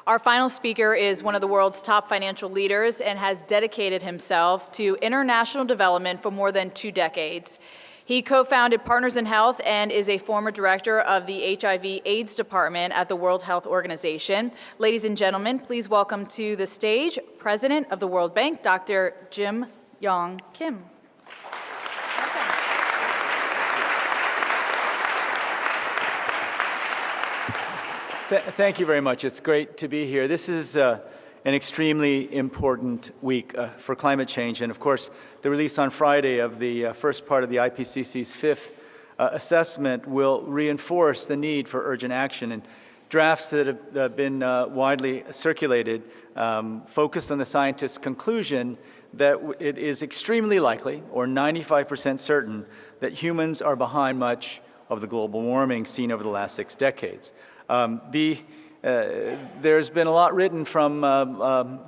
Our final speaker is one of the world's top financial leaders and has dedicated himself to international development for more than 2 decades. He co-founded Partners in Health and is a former director of the HIV/AIDS department at the World Health Organization. Ladies and gentlemen, please welcome to the stage President of the World Bank, Dr. Jim Yong Kim. Thank you very much. It's great to be here. This is an extremely important week for climate change. And of course, the release on Friday of the first part of the IPCC's 5th assessment will reinforce the need for urgent action. And drafts that have been widely circulated focused on the scientists' conclusion that it is extremely likely, or 95% certain, that humans are behind much of the global warming seen over the last 6 decades. There's been a lot written from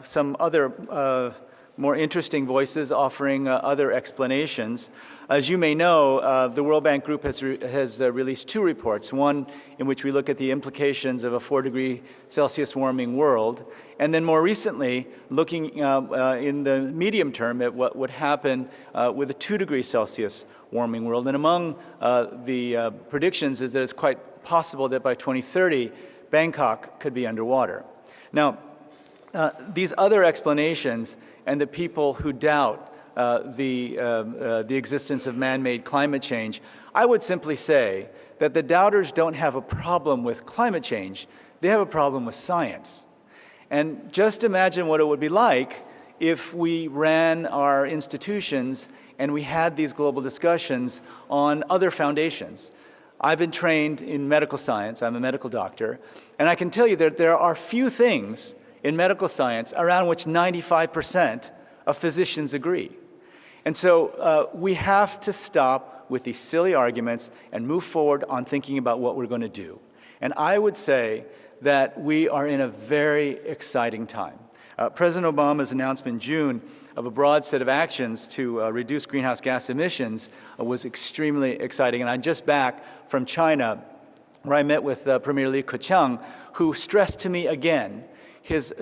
some other more interesting voices offering other explanations. As you may know, the World Bank Group has released 2 reports, one in which we look at the implications of a 4°C warming world, and then more recently, looking in the medium term at what would happen with a 2°C warming world. And among the predictions is that it's quite possible that by 2030, Bangkok could be underwater. Now, these other explanations and the people who doubt the existence of man-made climate change, I would simply say that the doubters don't have a problem with climate change, they have a problem with science. And just imagine what it would be like if we ran our institutions and we had these global discussions on other foundations. I've been trained in medical science, I'm a medical doctor, and I can tell you that there are few things in medical science around which 95% of physicians agree. And so we have to stop with these silly arguments and move forward on thinking about what we're going to do. And I would say that we are in a very exciting time. President Obama's announcement in June of a broad set of actions to reduce greenhouse gas emissions was extremely exciting. And I'm just back from China, where I met with Premier Li Keqiang, who stressed to me again his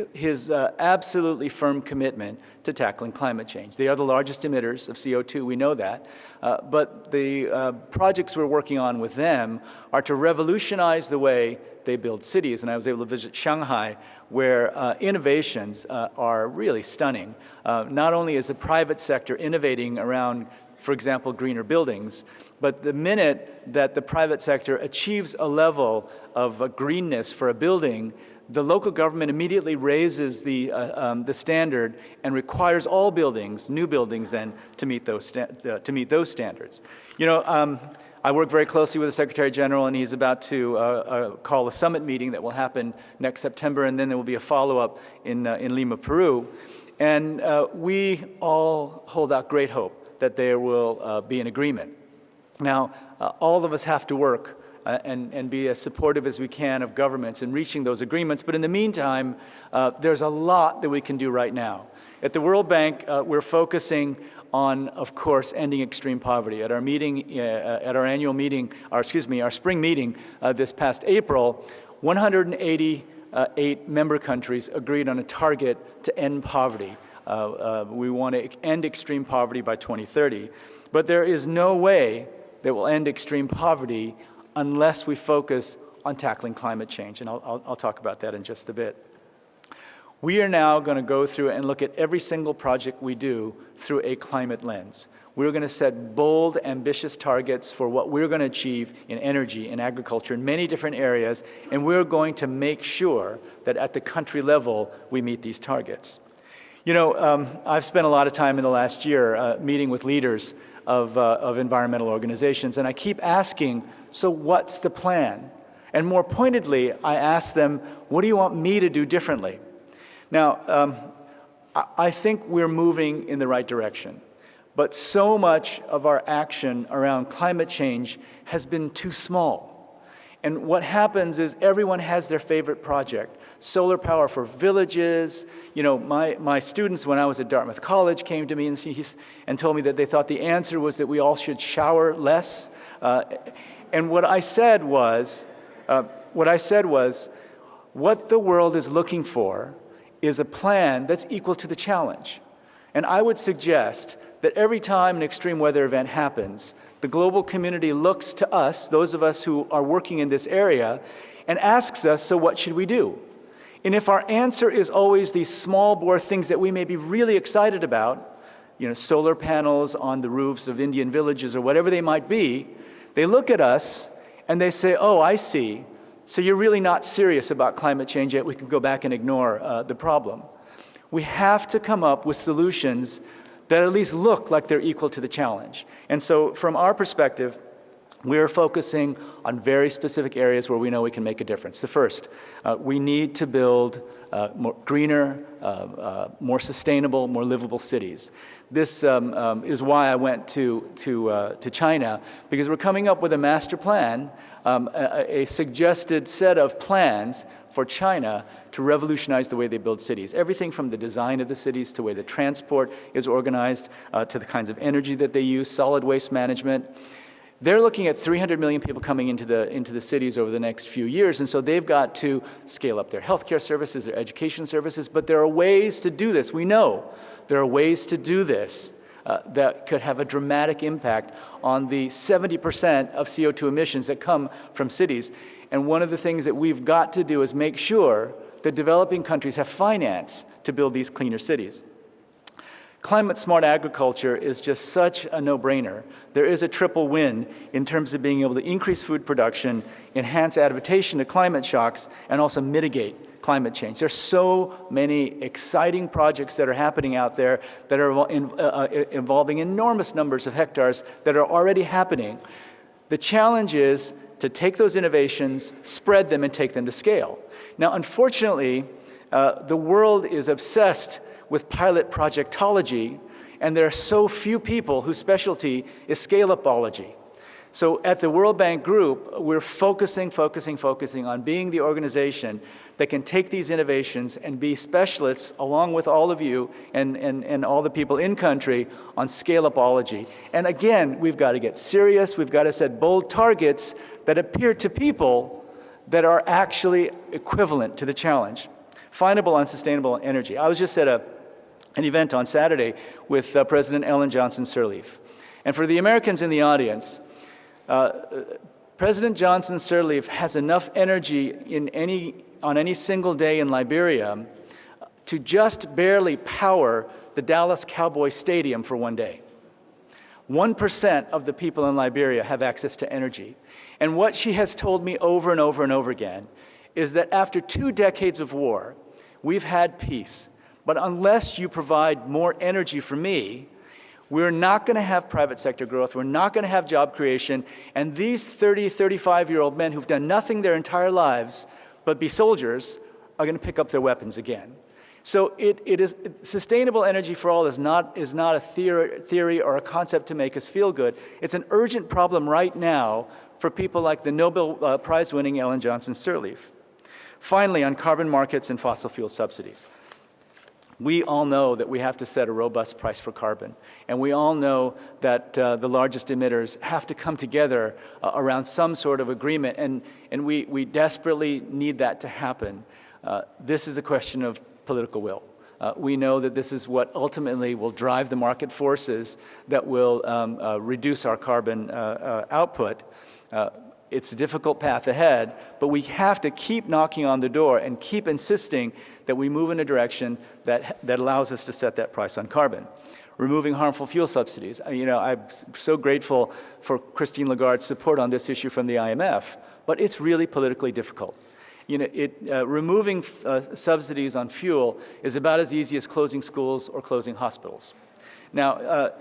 absolutely firm commitment to tackling climate change. They are the largest emitters of CO2, we know that, but the projects we're working on with them are to revolutionize the way they build cities. And I was able to visit Shanghai, where innovations are really stunning. Not only is the private sector innovating around, for example, greener buildings, but the minute that the private sector achieves a level of greenness for a building, the local government immediately raises the standard and requires all buildings, new buildings then, to meet those standards. You know, I work very closely with the Secretary General, and he's about to call a summit meeting that will happen next September, and then there will be a follow-up in Lima, Peru. And we all hold out great hope that there will be an agreement. Now, all of us have to work and be as supportive as we can of governments in reaching those agreements. But in the meantime, there's a lot that we can do right now. At the World Bank, we're focusing on, of course, ending extreme poverty. At our meeting, at our annual meeting, our spring meeting this past April, 188 member countries agreed on a target to end poverty. We want to end extreme poverty by 2030. But there is no way that we'll end extreme poverty unless we focus on tackling climate change. And I'll talk about that in just a bit. We are now going to go through and look at every single project we do through a climate lens. We're going to set bold, ambitious targets for what we're going to achieve in energy, in agriculture, in many different areas, and we're going to make sure that at the country level we meet these targets. You know, I've spent a lot of time in the last year meeting with leaders of environmental organizations, and I keep asking, so what's the plan? And more pointedly, I ask them, what do you want me to do differently? Now, I think we're moving in the right direction, but so much of our action around climate change has been too small. And what happens is everyone has their favorite project. Solar power for villages. You know, my students, when I was at Dartmouth College, came to me and told me that they thought the answer was that we all should shower less. And what I said was, What the world is looking for is a plan that's equal to the challenge. And I would suggest that every time an extreme weather event happens, the global community looks to us, those of us who are working in this area, and asks us, so what should we do? And if our answer is always these small bore things that we may be really excited about, solar panels on the roofs of Indian villages or whatever they might be, they look at us and they say, oh, I see. So you're really not serious about climate change, yet we can go back and ignore the problem. We have to come up with solutions that at least look like they're equal to the challenge. And so from our perspective, we're focusing on very specific areas where we know we can make a difference. The first, we need to build greener, more sustainable, more livable cities. This is why I went to China, because we're coming up with a master plan, a suggested set of plans for China to revolutionize the way they build cities. Everything from the design of the cities to the way the transport is organized, to the kinds of energy that they use, solid waste management. They're looking at 300 million people coming into the cities over the next few years, and so they've got to scale up their healthcare services, their education services, but there are ways to do this. We know there are ways to do this that could have a dramatic impact on the 70% of CO2 emissions that come from cities. And one of the things that we've got to do is make sure that developing countries have finance to build these cleaner cities. Climate-smart agriculture is just such a no-brainer. There is a triple win in terms of being able to increase food production, enhance adaptation to climate shocks, and also mitigate climate change. There's so many exciting projects that are happening out there that are involving enormous numbers of hectares that are already happening. The challenge is to take those innovations, spread them, and take them to scale. Now, unfortunately, the world is obsessed with pilot projectology, and there are so few people whose specialty is scale-upology. So at the World Bank Group, we're focusing on being the organization that can take these innovations and be specialists, along with all of you and all the people in country, on scale-upology. And again, we've got to get serious. We've got to set bold targets that appear to people that are actually equivalent to the challenge. Findable, unsustainable energy. I was just at an event on Saturday with President Ellen Johnson Sirleaf. And for the Americans in the audience, President Johnson Sirleaf has enough energy on any single day in Liberia to just barely power the Dallas Cowboys Stadium for one day. 1% of the people in Liberia have access to energy. And what she has told me over and over and over again is that after 2 decades of war, we've had peace. But unless you provide more energy for me, we're not going to have private sector growth, we're not going to have job creation, and these 30, 35-year-old men who've done nothing their entire lives but be soldiers are going to pick up their weapons again. So it is sustainable energy for all is not a theory or a concept to make us feel good. It's an urgent problem right now for people like the Nobel Prize-winning Ellen Johnson Sirleaf. Finally, on carbon markets and fossil fuel subsidies. We all know that we have to set a robust price for carbon. And we all know that the largest emitters have to come together around some sort of agreement. And we desperately need that to happen. This is a question of political will. We know that this is what ultimately will drive the market forces that will reduce our carbon output. It's a difficult path ahead, but we have to keep knocking on the door and keep insisting that we move in a direction that allows us to set that price on carbon. Removing harmful fuel subsidies. I'm so grateful for Christine Lagarde's support on this issue from the IMF, but it's really politically difficult. Removing subsidies on fuel is about as easy as closing schools or closing hospitals. Now,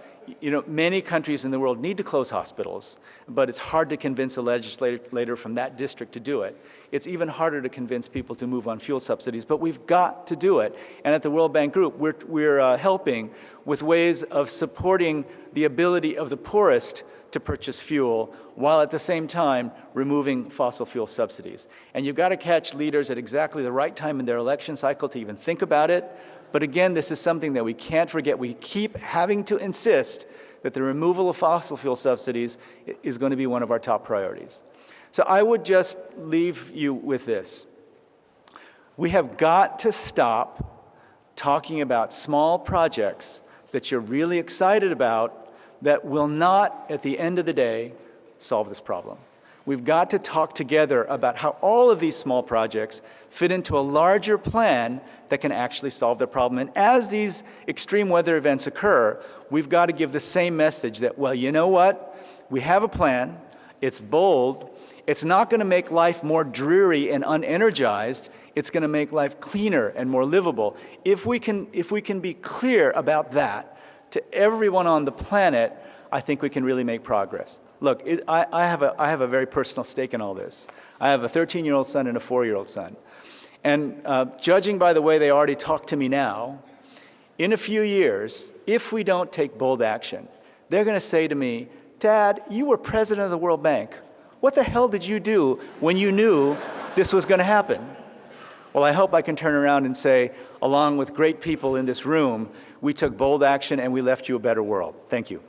many countries in the world need to close hospitals, but it's hard to convince a legislator from that district to do it. It's even harder to convince people to move on fuel subsidies, but we've got to do it. And at the World Bank Group, we're helping with ways of supporting the ability of the poorest to purchase fuel, while at the same time removing fossil fuel subsidies. And you've got to catch leaders at exactly the right time in their election cycle to even think about it. But again, this is something that we can't forget. We keep having to insist that the removal of fossil fuel subsidies is going to be one of our top priorities. So I would just leave you with this. We have got to stop talking about small projects that you're really excited about that will not, at the end of the day, solve this problem. We've got to talk together about how all of these small projects fit into a larger plan that can actually solve the problem. And as these extreme weather events occur, we've got to give the same message that, well, you know what? We have a plan. It's bold. It's not going to make life more dreary and unenergized. It's going to make life cleaner and more livable. If we can be clear about that to everyone on the planet, I think we can really make progress. Look, I have a very personal stake in all this. I have a 13-year-old son and a 4-year-old son. And judging by the way they already talk to me now, in a few years, if we don't take bold action, they're going to say to me, Dad, you were president of the World Bank. What the hell did you do when you knew this was going to happen? Well, I hope I can turn around and say, along with great people in this room, we took bold action and we left you a better world. Thank you.